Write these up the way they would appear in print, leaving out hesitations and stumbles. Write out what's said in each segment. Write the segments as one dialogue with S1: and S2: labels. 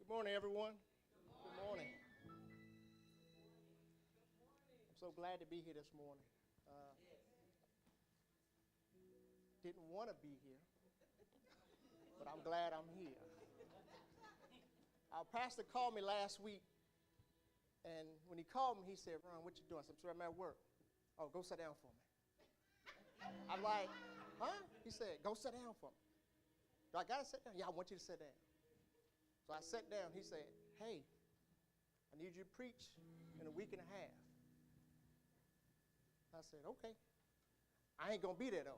S1: Good morning, everyone. Good morning. I'm so glad to be here this morning. Didn't want to be here, but I'm glad I'm here. Our pastor called me last week, and when he called me, he said, "Ron, what you doing?" I said, "I'm at work." "Oh, go sit down for me." I'm like, "Huh?" He said, "Go sit down for me." "Do I got to sit down?" "Yeah, I want you to sit down." So I sat down. He said, "Hey, I need you to preach in a week and a half." I said, "Okay." I ain't going to be there, though.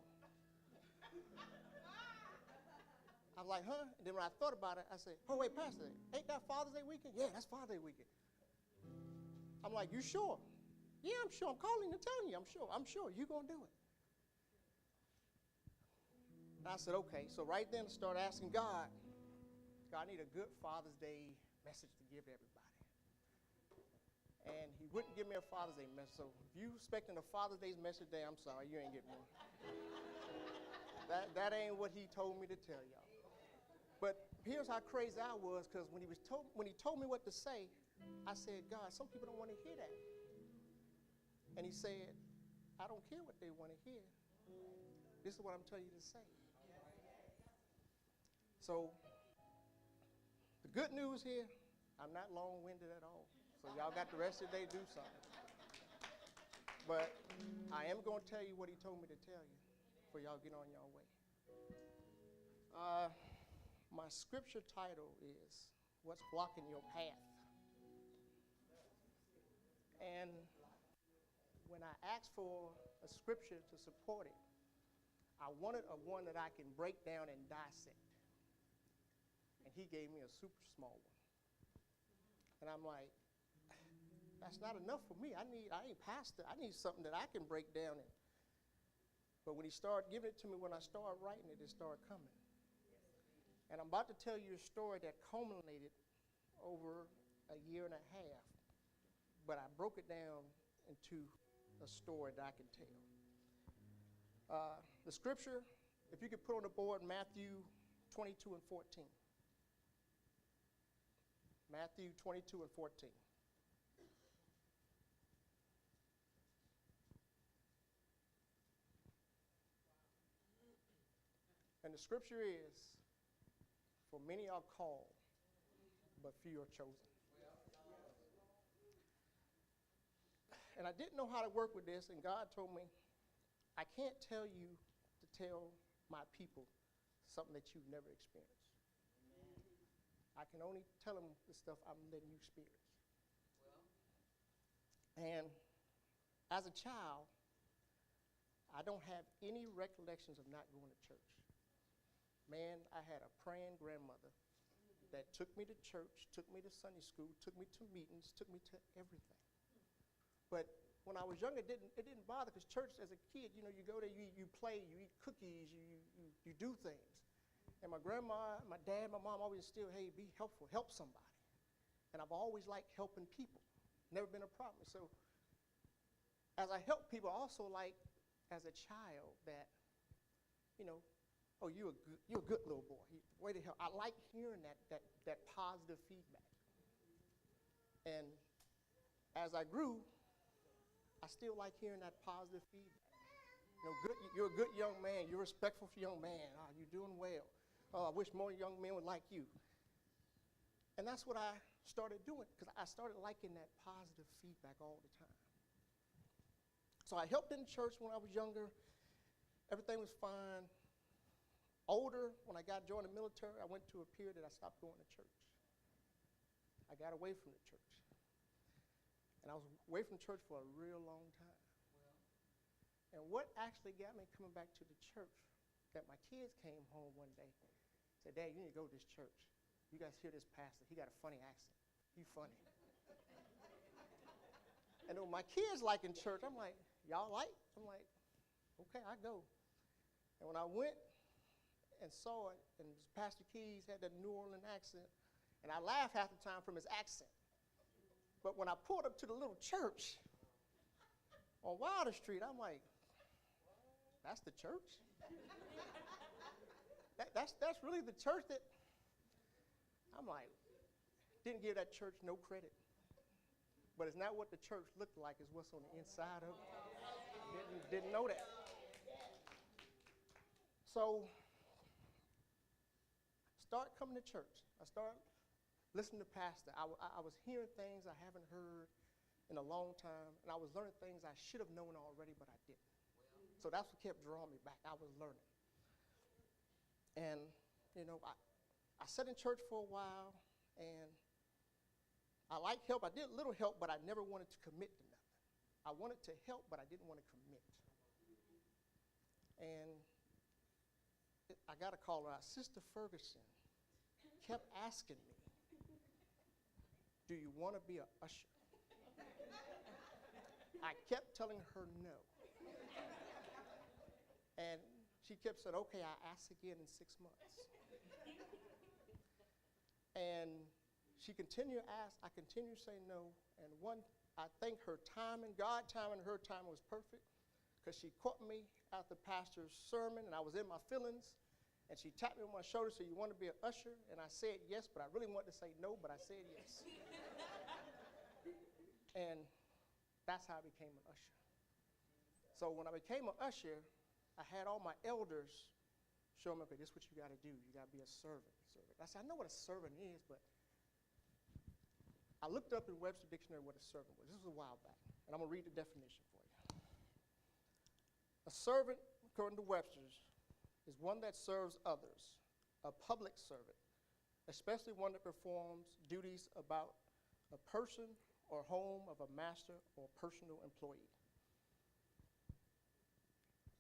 S1: I was like, "Huh?" And then when I thought about it, I said, "Oh, wait, Pastor, ain't that Father's Day weekend?" "Yeah, that's Father's Day weekend." I'm like, "You sure?" "Yeah, I'm sure. I'm calling and telling you. I'm sure. I'm sure. You're going to do it." And I said, "Okay." So right then I started asking God, I need a good Father's Day message to give everybody. And he wouldn't give me a Father's Day message. So if you expecting a Father's Day message today, I'm sorry, you ain't getting one. That ain't what he told me to tell y'all. But here's how crazy I was, because when he told me what to say, I said, "God, some people don't want to hear that." And he said, "I don't care what they want to hear. This is what I'm telling you to say." So the good news here, I'm not long-winded at all. So y'all got the rest of the day to do something. But I am going to tell you what he told me to tell you before y'all get on your way. My scripture title is "What's Blocking Your Path?" And when I asked for a scripture to support it, I wanted one that I can break down and dissect. And he gave me a super small one. And I'm like, that's not enough for me. I ain't pastor. I need something that I can break down. But when he started giving it to me, when I started writing it, it started coming. And I'm about to tell you a story that culminated over a year and a half. But I broke it down into a story that I can tell. The scripture, if you could put on the board, Matthew 22 and 14. Matthew 22 and 14. And the scripture is, "For many are called, but few are chosen." And I didn't know how to work with this, and God told me, I can't tell you to tell my people something that you've never experienced. I can only tell them the stuff I'm letting you experience. And as a child, I don't have any recollections of not going to church. Man, I had a praying grandmother that took me to church, took me to Sunday school, took me to meetings, took me to everything. But when I was younger, it didn't bother, because church as a kid, you go there, you play, you eat cookies, you do things. And my grandma, my dad, my mom always instilled, hey, be helpful, help somebody. And I've always liked helping people. Never been a problem. So as I help people, I also like, as a child, that, "Oh, you're a good little boy. Way to help." I like hearing that positive feedback. And as I grew, I still like hearing that positive feedback. You're a good young man. You're a respectful young man. Oh, you're doing well. Oh, I wish more young men would like you. And that's what I started doing, because I started liking that positive feedback all the time. So I helped in church when I was younger. Everything was fine. Older, when I joined the military, I went to a period that I stopped going to church. I got away from the church. And I was away from church for a real long time. And what actually got me coming back to the church, that my kids came home one day, said, "Dad, you need to go to this church. You guys hear this pastor. He got a funny accent. He's funny." And when my kids like in church, I'm like, "Y'all like?" I'm like, "Okay, I go." And when I went and saw it, and Pastor Keys had that New Orleans accent, and I laughed half the time from his accent. But when I pulled up to the little church on Wilder Street, I'm like, that's the church? That's really the church that, I'm like, didn't give that church no credit. But it's not what the church looked like, it's what's on the inside of it. I didn't know that. So, start coming to church. I started listening to pastor. I was hearing things I haven't heard in a long time, and I was learning things I should have known already, but I didn't. So that's what kept drawing me back. I was learning. And, you know, I sat in church for a while, and I liked help. I did a little help, but I never wanted to commit to nothing. I wanted to help, but I didn't want to commit. And I got to call her out. Sister Ferguson kept asking me, do you want to be an usher? I kept telling her no. And she kept saying, okay, I'll ask again in 6 months. And she continued to ask, I continued to say no. And I think her timing, God timing, her timing was perfect, because she caught me after pastor's sermon, and I was in my feelings, and she tapped me on my shoulder, said, you want to be an usher? And I said yes, but I really wanted to say no, but I said yes. And that's how I became an usher. So when I became an usher, I had all my elders show me, okay, this is what you got to do. You got to be a servant. I said, I know what a servant is, but I looked up in Webster Dictionary what a servant was. This was a while back, and I'm going to read the definition for you. A servant, according to Webster's, is one that serves others, a public servant, especially one that performs duties about a person or home of a master or personal employee.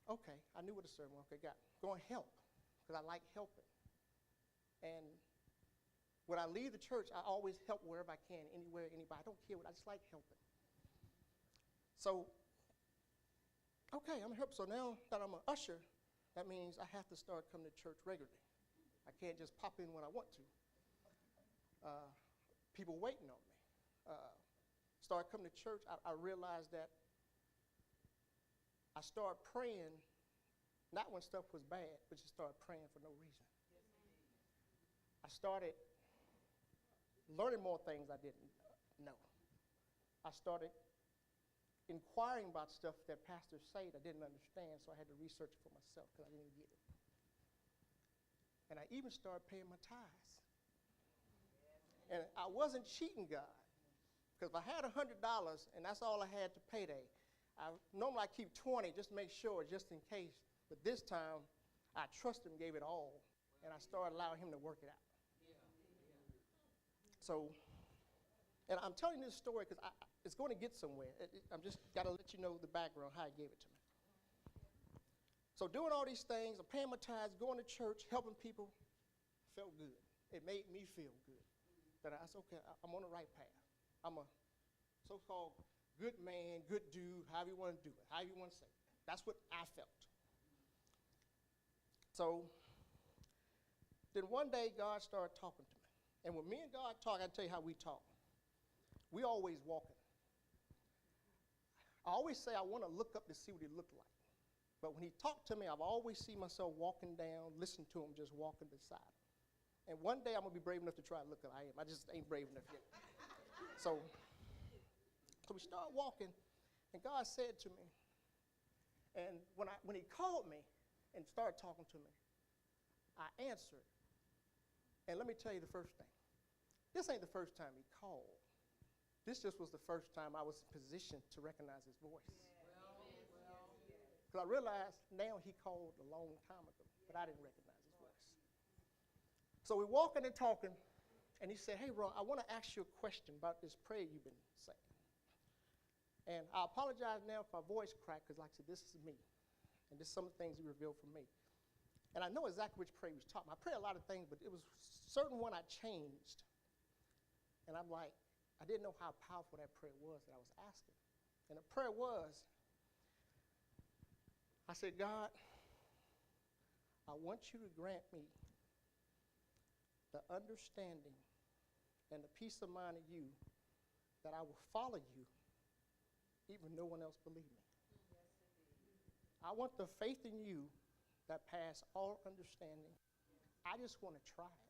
S1: Okay, I knew what a servant was. Okay, got it. Go and help, because I like helping. And when I leave the church, I always help wherever I can, anywhere, anybody. I don't care what, I just like helping. So, okay, I'm a help. So now that I'm an usher, that means I have to start coming to church regularly. I can't just pop in when I want to. People waiting on me. Started coming to church, I realized that I started praying, not when stuff was bad, but just started praying for no reason. I started learning more things I didn't know. I started inquiring about stuff that pastors said I didn't understand, so I had to research it for myself because I didn't get it. And I even started paying my tithes. And I wasn't cheating God, because if I had $100 and that's all I had to payday, normally I keep 20 just to make sure, just in case. But this time, I trusted him, gave it all, and I started allowing him to work it out. So, and I'm telling you this story because it's going to get somewhere. I'm just got to let you know the background, how he gave it to me. So doing all these things, I'm paying my tithes, going to church, helping people, felt good. It made me feel good. That I said, okay, I'm on the right path. I'm a so-called good man, good dude, however you want to do it, however you want to say it. That's what I felt. So then one day, God started talking to me. And when me and God talk, I tell you how we talk. We always walking. I always say I want to look up to see what he looked like. But when he talked to me, I've always seen myself walking down, listening to him, just walking beside him. And one day I'm going to be brave enough to try to look up. I am. I just ain't brave enough yet. So we started walking, and God said to me, and when he called me and started talking to me, I answered. And let me tell you the first thing. This ain't the first time he called. This just was the first time I was in position to recognize his voice. Because I realized now he called a long time ago, but I didn't recognize his voice. So we're walking and talking, and he said, hey, Ron, I want to ask you a question about this prayer you've been saying. And I apologize now if my voice cracked, because like I said, this is me. And this is some of the things he revealed for me. And I know exactly which prayer he was talking about. I prayed a lot of things, but it was certain one I changed. And I'm like, I didn't know how powerful that prayer was that I was asking. And the prayer was, I said, God, I want you to grant me the understanding and the peace of mind of you that I will follow you even no one else believe me. I want the faith in you that pass all understanding. I just want to try it.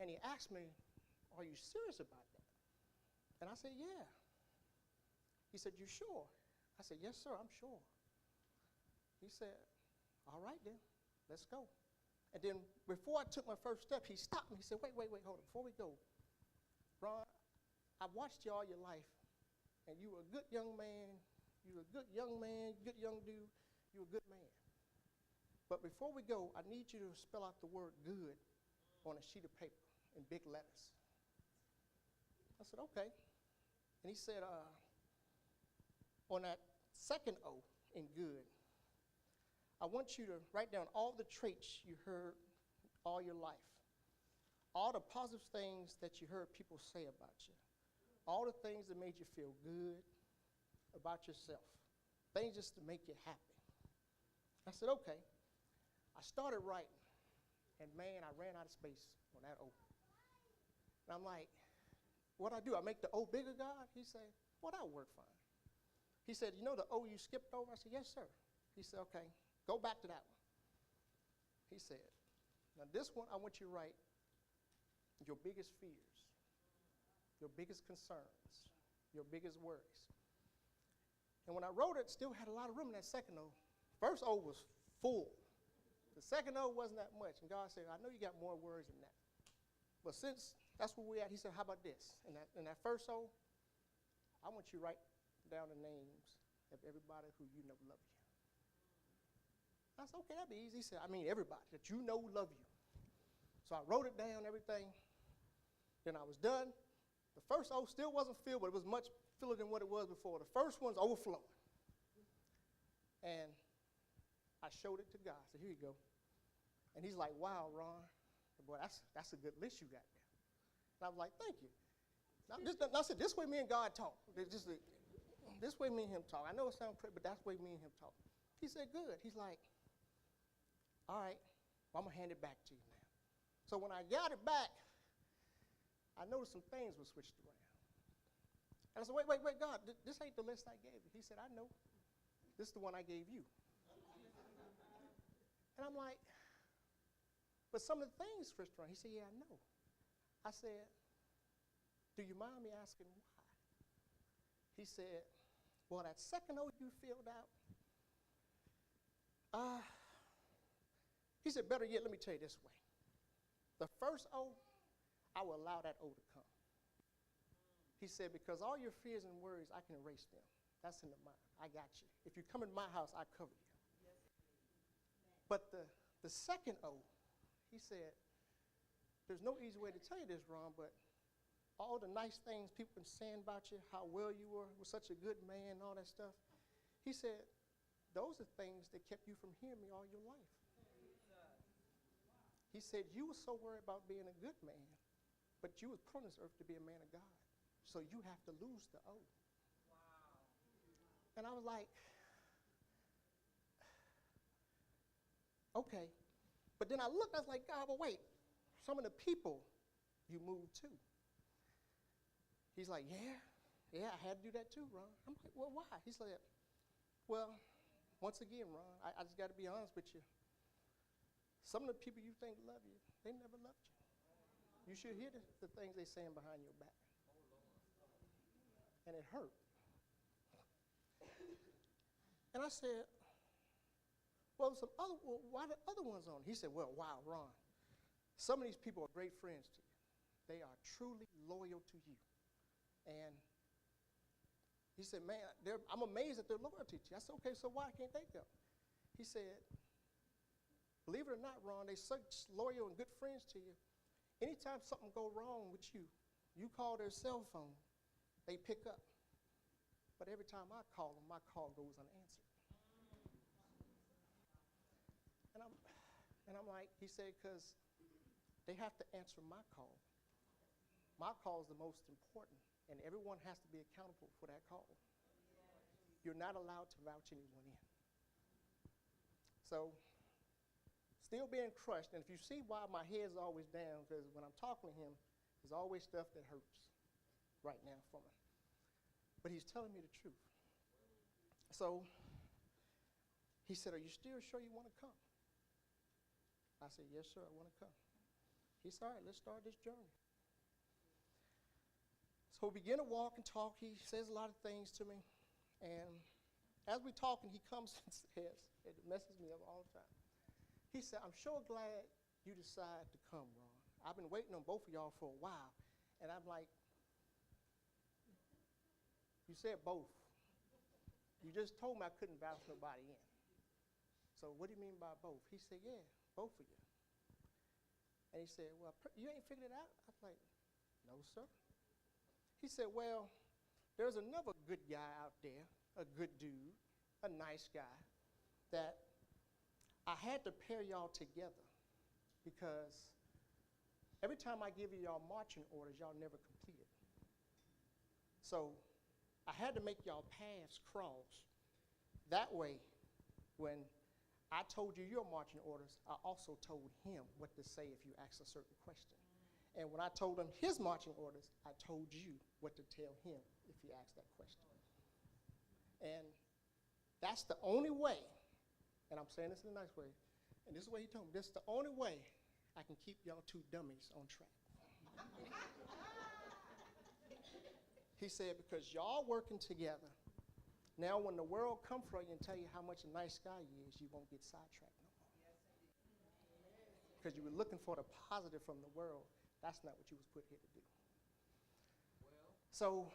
S1: And he asked me, are you serious about that? And I said, yeah. He said, you sure? I said, yes, sir, I'm sure. He said, all right then, let's go. And then before I took my first step, he stopped me. He said, wait, hold on. Before we go, Ron, I've watched you all your life, and you were a good young man. You were a good young man, good young dude. You were a good man. But before we go, I need you to spell out the word good on a sheet of paper in big letters. I said, okay. And he said, on that second O in good, I want you to write down all the traits you heard all your life, all the positive things that you heard people say about you, all the things that made you feel good about yourself, things just to make you happy. I said, okay. I started writing, and man, I ran out of space on that O. And I'm like, what I do? I make the O bigger, God? He said, well, that'll work fine. He said, you know the O you skipped over? I said, yes, sir. He said, okay, go back to that one. He said, now this one I want you to write your biggest fears, your biggest concerns, your biggest worries. And when I wrote it, still had a lot of room in that second O. First O was full. The second O wasn't that much. And God said, I know you got more words than that. But since that's where we're at, he said, how about this? In that first O, I want you to write down the names of everybody who you know love you. I said, okay, that'd be easy. He said, I mean everybody that you know love you. So I wrote it down, everything. Then I was done. The first O still wasn't filled, but it was much fuller than what it was before. The first one's overflowing. And I showed it to God. I said, here you go. And he's like, wow, Ron, boy, that's a good list you got there. And I was like, thank you. Now, I said, this way me and God talk. This way me and him talk. I know it sounds crazy, but that's the way me and him talk. He said, good. He's like, all right, well, I'm going to hand it back to you now. So when I got it back, I noticed some things were switched around. And I said, wait, God, this ain't the list I gave you. He said, I know. This is the one I gave you. And I'm like, but some of the things switched around. He said, yeah, I know. I said, do you mind me asking why? He said, well, that second O you filled out, he said, better yet, let me tell you this way. The first O, I will allow that O to come. He said, because all your fears and worries, I can erase them. That's in the mind. I got you. If you come in my house, I cover you. But the second O, he said, there's no easy way to tell you this, Ron, but all the nice things people been saying about you, how well you were such a good man, and all that stuff. He said, those are things that kept you from hearing me all your life. He said, you were so worried about being a good man, but you was put on this earth to be a man of God. So you have to lose the O. Wow. And I was like, okay. But then I looked, I was like, God, but wait, some of the people you moved to. He's like, yeah, I had to do that too, Ron. I'm like, well, why? He's like, well, once again, Ron, I just got to be honest with you. Some of the people you think love you, they never loved you. You should hear the things they're saying behind your back. And it hurt. And I said, well, why the other ones on? He said, well, wow, Ron, some of these people are great friends to you. They are truly loyal to you. And he said, man, I'm amazed at their loyalty to you. I said, okay, so why can't they go? He said, believe it or not, Ron, they're such loyal and good friends to you. Anytime something go wrong with you, you call their cell phone, they pick up. But every time I call them, my call goes unanswered. And I'm like, he said, because they have to answer my call. My call is the most important, and everyone has to be accountable for that call. You're not allowed to vouch anyone in. So, still being crushed, and if you see why my head's always down, because when I'm talking to him, there's always stuff that hurts right now for me. But he's telling me the truth. So, he said, are you still sure you want to come? I said, yes, sir, I want to come. He said, all right, let's start this journey. So we begin to walk and talk. He says a lot of things to me. And as we're talking, he comes and says, it messes me up all the time. He said, I'm sure glad you decided to come, Ron. I've been waiting on both of y'all for a while. And I'm like, you said both. You just told me I couldn't vouch nobody in. So what do you mean by both? He said, yeah, both of you. And he said, well, you ain't figured it out? I was like, no, sir. He said, well, there's another good guy out there, a good dude, a nice guy, that I had to pair y'all together because every time I give you y'all marching orders, y'all never complete it. So I had to make y'all paths cross. That way, when I told you your marching orders, I also told him what to say if you ask a certain question. And when I told him his marching orders, I told you what to tell him if he asked that question. And that's the only way, and I'm saying this in a nice way, and this is what he told me, this is the only way I can keep y'all two dummies on track. He said, because y'all working together, now when the world come for you and tell you how much a nice guy he is, you won't get sidetracked no more. Because you were looking for the positive from the world. That's not what you was put here to do. So,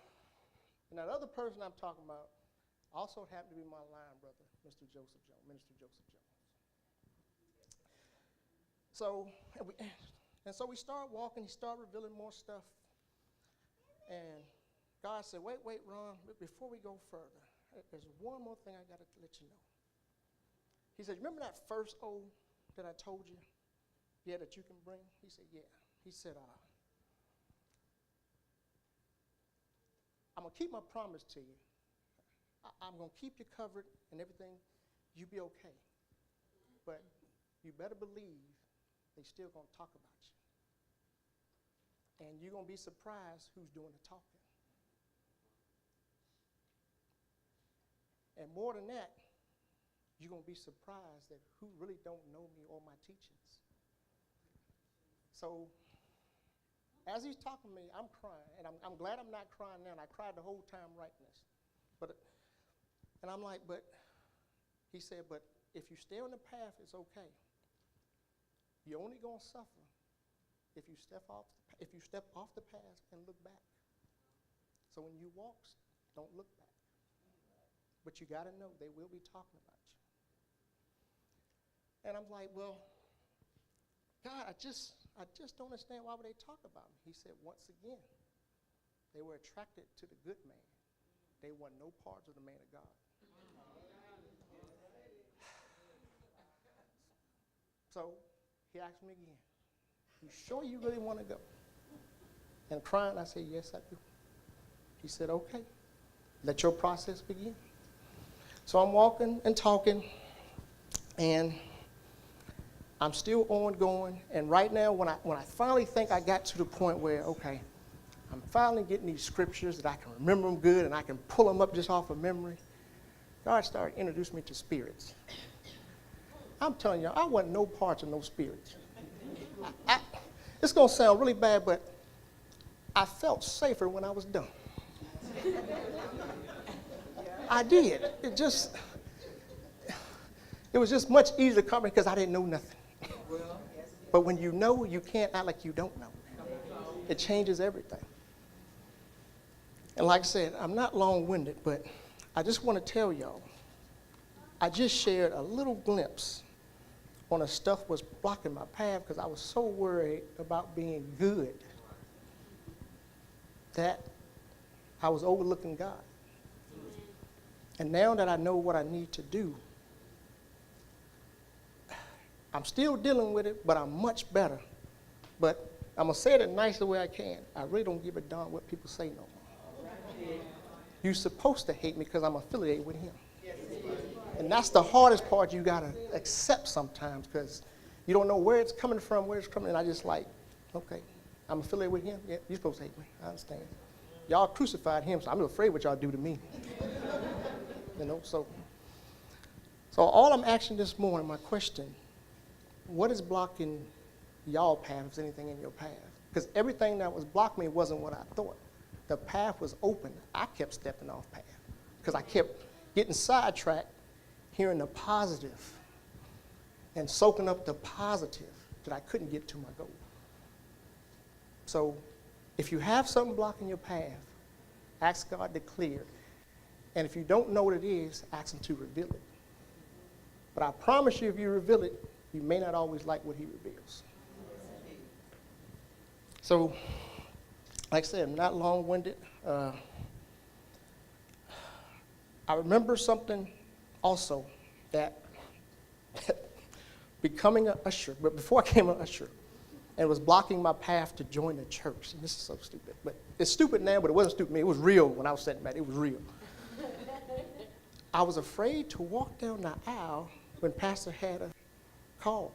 S1: and that other person I'm talking about also happened to be my line brother, Mr. Joseph Jones, Minister Joseph Jones. So, so we start walking, he started revealing more stuff. And God said, wait, Ron, before we go further, there's one more thing I got to let you know. He said, remember that first O that I told you? Yeah, that you can bring? He said, yeah. He said, I'm going to keep my promise to you. I'm going to keep you covered and everything. You be okay. But you better believe they still going to talk about you. And you're going to be surprised who's doing the talking. And more than that, you're going to be surprised at who really don't know me or my teachings. So as he's talking to me, I'm crying. And I'm glad I'm not crying now. And I cried the whole time writing this. And I'm like, but he said, but if you stay on the path, it's okay. You're only going to suffer if you step off the path and look back. So when you walk, don't look back. But you got to know they will be talking about you. And I'm like, well, God, I just don't understand why would they talk about me. He said, once again, they were attracted to the good man. They want no parts of the man of God. So he asked me again, you sure you really want to go? And crying, I said, yes, I do. He said, okay, let your process begin. So I'm walking and talking, and I'm still ongoing. And right now, when I finally think I got to the point where, okay, I'm finally getting these scriptures that I can remember them good and I can pull them up just off of memory, God started introducing me to spirits. I'm telling you, I wasn't no parts of no spirits. It's going to sound really bad, but I felt safer when I was done. I did. It was just much easier to come because I didn't know nothing. But when you know, you can't act like you don't know. It changes everything. And like I said, I'm not long-winded, but I just want to tell y'all, I just shared a little glimpse on the stuff was blocking my path because I was so worried about being good that I was overlooking God. And now that I know what I need to do, I'm still dealing with it, but I'm much better. But I'm going to say it the nicest way I can. I really don't give a darn what people say no more. You're supposed to hate me because I'm affiliated with him. And that's the hardest part you got to accept sometimes because you don't know where it's coming from, where it's coming. And I just like, okay, I'm affiliated with him. Yeah, you're supposed to hate me. I understand. Y'all crucified him, so I'm afraid what y'all do to me. You know, so all I'm asking this morning, my question, what is blocking y'all path, if there's anything in your path? Because everything that was blocking me wasn't what I thought. the path was open, I kept stepping off path because I kept getting sidetracked, hearing the positive and soaking up the positive that I couldn't get to my goal. So if you have something blocking your path, ask God to clear it. And if you don't know what it is, ask him to reveal it. But I promise you, if you reveal it, you may not always like what he reveals. So, like I said, I'm not long-winded. I remember something also that becoming an usher, but before I became an usher, and it was blocking my path to join the church. And this is so stupid. But it's stupid now, but it wasn't stupid to me. It was real when I was sitting back. It was real. I was afraid to walk down the aisle when Pastor had a call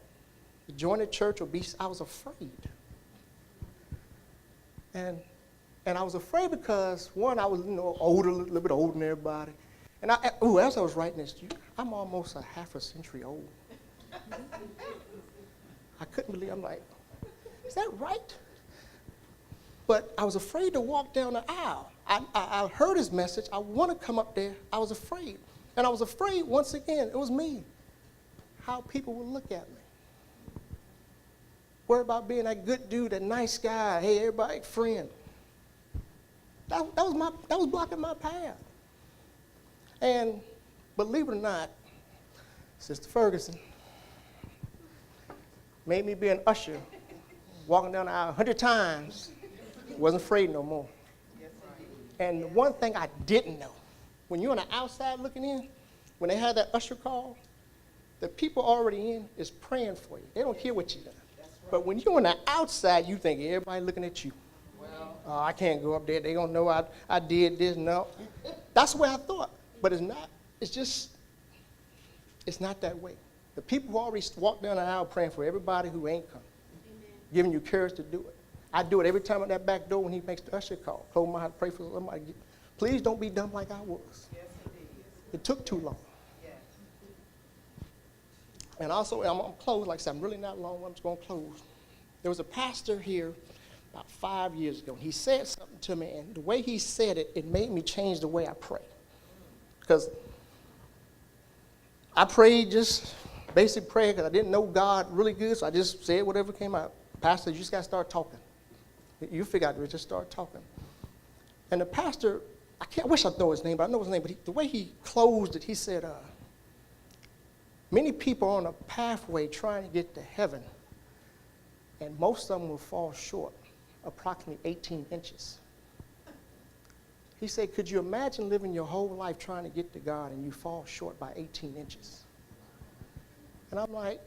S1: to join the church or be. I was afraid. And I was afraid because, one, I was older, a little bit older than everybody. And as I was writing this, I'm almost a half a century old. I couldn't believe, I'm like, is that right? But I was afraid to walk down the aisle. I heard his message. I want to come up there. I was afraid. And I was afraid, once again, it was me, how people would look at me. Worried about being that good dude, that nice guy, hey, everybody, friend. That was blocking my path. And believe it or not, Sister Ferguson made me be an usher, walking down the aisle 100 times. Wasn't afraid no more. And the one thing I didn't know, when you're on the outside looking in, when they had that usher call, the people already in is praying for you. They don't care what you done. But when you're on the outside, you think everybody looking at you. Oh, I can't go up there. They don't know I did this. No. That's the way I thought. But it's not. It's not that way. The people who already walk down the aisle praying for everybody who ain't come, giving you courage to do it. I do it every time at that back door when he makes the usher call. Close my heart, pray for somebody. Please don't be dumb like I was. Yes, it took too long. Yes. And also, I'm going to close. Like I said, I'm really not long. I'm just going to close. There was a pastor here about 5 years ago. He said something to me, and the way he said it, it made me change the way I pray. Because I prayed just basic prayer because I didn't know God really good, so I just said whatever came out. Pastor, you just got to start talking. You figure out to just start talking. And the pastor, I wish I know his name, but I know his name, but the way he closed it, he said, many people are on a pathway trying to get to heaven, and most of them will fall short, approximately 18 inches. He said, could you imagine living your whole life trying to get to God and you fall short by 18 inches? And I'm like,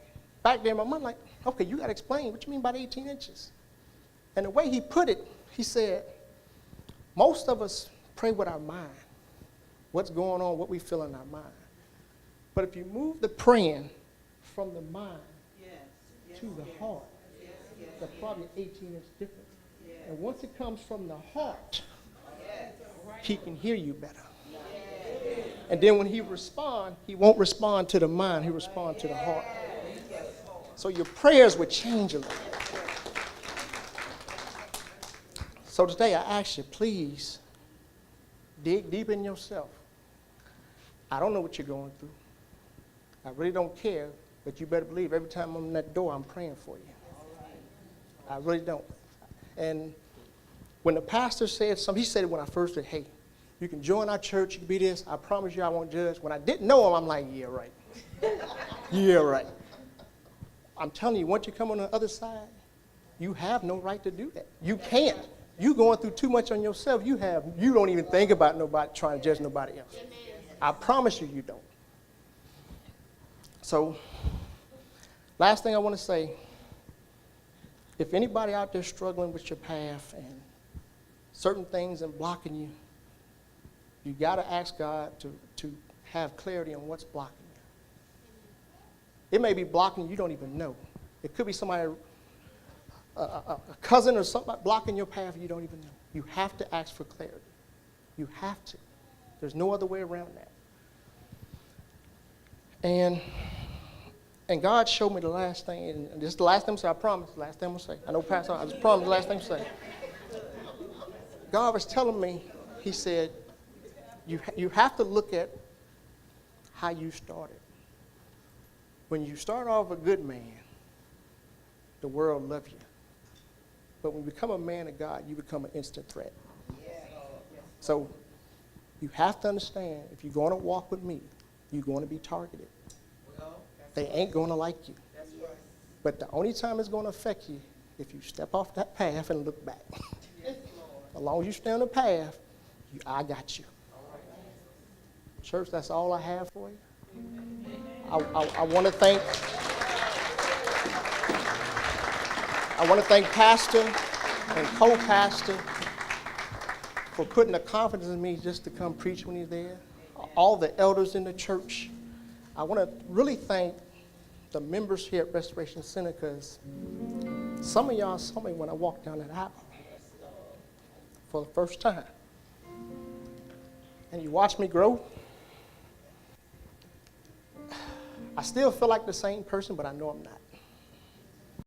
S1: back there in my mind, like, okay, you got to explain what you mean by 18 inches. And the way he put it, he said, most of us pray with our mind, what's going on, what we feel in our mind. But if you move the praying from the mind to the heart, that's probably 18-inch difference. And once it comes from the heart, he can hear you better. And then when he responds, he won't respond to the mind, he responds to the heart. So your prayers would change a little. So today I ask you, please, dig deep in yourself. I don't know what you're going through. I really don't care, but you better believe every time I'm in that door, I'm praying for you. I really don't. And when the pastor said something, he said it when I first said, hey, you can join our church, you can be this, I promise you I won't judge. When I didn't know him, I'm like, yeah, right. Yeah, right. I'm telling you, once you come on the other side, you have no right to do that. You can't. You going through too much on yourself. You don't even think about nobody trying to judge nobody else. I promise you, you don't. So, last thing I want to say, if anybody out there struggling with your path and certain things and blocking you, you got to ask God to have clarity on what's blocking you. It may be blocking you don't even know. It could be somebody, a cousin or somebody blocking your path you don't even know. You have to ask for clarity. You have to. There's no other way around that. And God showed me the last thing, and this is the last thing I'm saying, I promise, the last thing I'm going to say. I know Pastor, I just promise the last thing I'm saying. God was telling me, he said, you have to look at how you started. When you start off a good man, the world loves you. But when you become a man of God, you become an instant threat. So you have to understand, if you're going to walk with me, you're going to be targeted. They ain't going to like you. But the only time it's going to affect you, if you step off that path and look back. As long as you stay on the path, I got you. Church, that's all I have for you. I want to thank Pastor and co-pastor for putting the confidence in me just to come preach when he's there. All the elders in the church. I want to really thank the members here at Restoration Center, because some of y'all saw me when I walked down that aisle for the first time. And you watched me grow. I still feel like the same person, but I know I'm not.